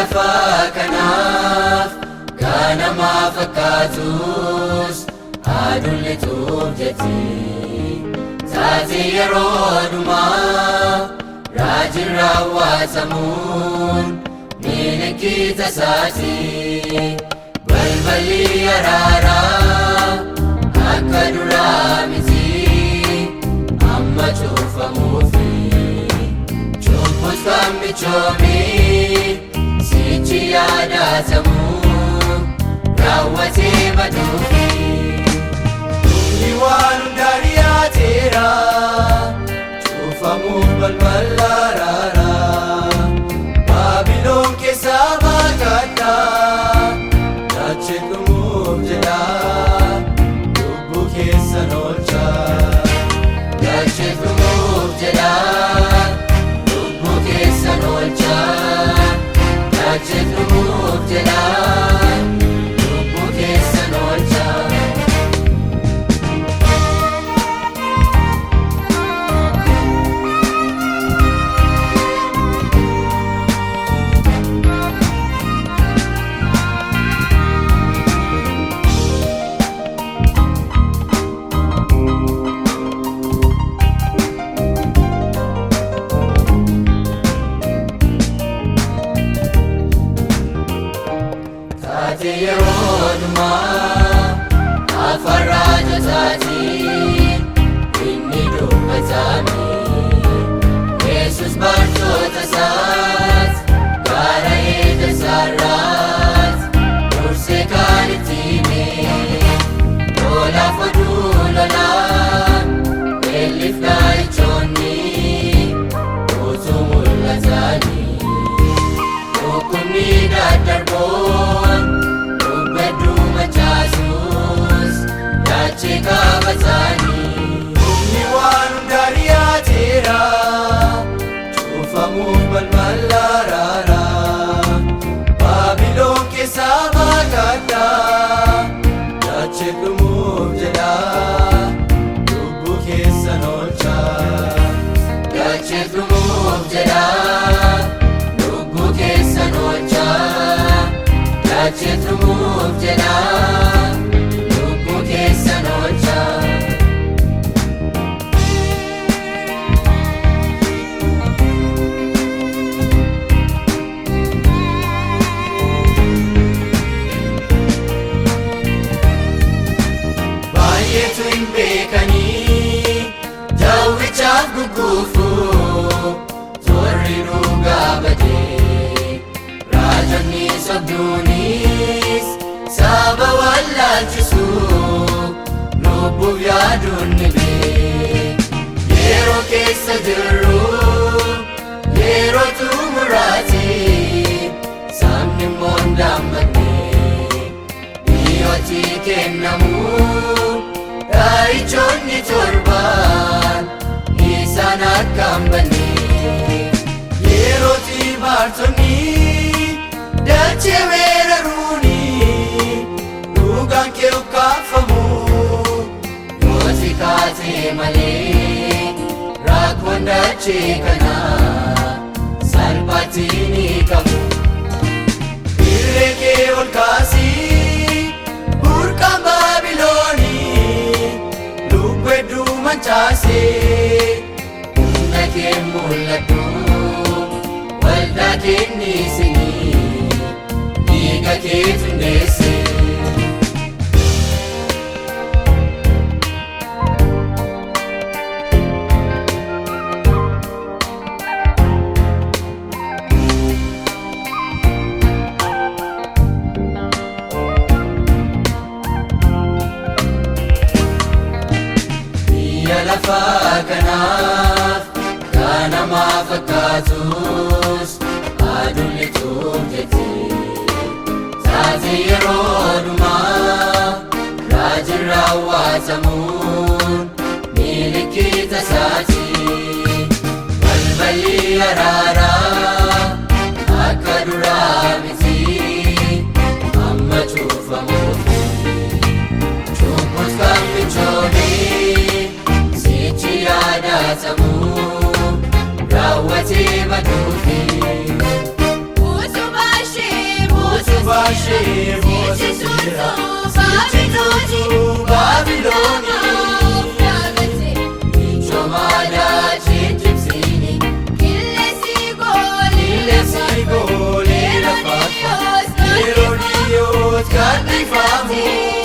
lafaa kanaaf ganamaa fakkaatus adullituuf jetti taate yeroo dhumaa raajin raawwatamuun milikkita isaati balballi araaraa akka duraa miti amma cufamuufi cubbus kan michoomii sichi yaadatamu raawwatee baduufi dhumni waan hundaa dhiyaateera cufamuuf balbala araaraa Baabiloon keessaa baqadhaa dachee dhumuuf jedha lubbuu keessan oolchaa dachee dhumuuf jedha lubbuu keessan oolchaa dachee dhumuuf jedha lubbuu keessan oolchaa. Taate yeroo dhumaa afaan raajotaatiin inni dubbatame Yesus bartoota isaas gaara eeggasaarraas dursee kan itti hime lolaaf oduu lolaa beelliif dhaa'ichoonni utuu mul'atanii dhukkubni daddarboon dubbaduu machaasus dachee qabatanii dhumni waan hundaa dhiyaateera cufamuuf balbala araaraa Baabiloon keessaa baqadhaa dachee dhumuuf jedha lubbuu keessan oolchaa dachee dhumuuf jedha lubbuu keessan oolchaa dachee dhumuuf jedha lubbuu keessan oolchaa. Baay'eetu hin beekanii jawwichaaf gugguufuu torri dhugaa badee raajonni sobduunis saba wallaalchisuu lubbuuf yaaduun ni bee yeroo keessa jirru yeroo xumuraati sabni immoo hin dammaqne dhiyooti kennamu dhaa'ichoonni torbaan isaan akka hin banne yerootti baartonni dachee weeraruuni dhugaan kee ukkaanfamu yooti kaatee malee rakkoon dachee kanaa salphaatti ni qabu irree kee ol kaasii burqaan Baabiloonii lubbuu hedduu mancaasee humna kee mul'adhu waldaa kennisinii dhiiga kee tundeesse. Biyya lafaa kanaaf ganamaa fakkaatus adullituuf jetti taate yeroo dhumaa raajin raawwatamuun milikkita isaati balballi araaraa akka duraa miti amma cufamuufi cubbus kan michoomii sichi yaadatamu raawwatee baduufi. Ashee boosisira sichitutu Babiloni Ichomada chitipsini Kille sigoli la fatfa Erodios kadifamo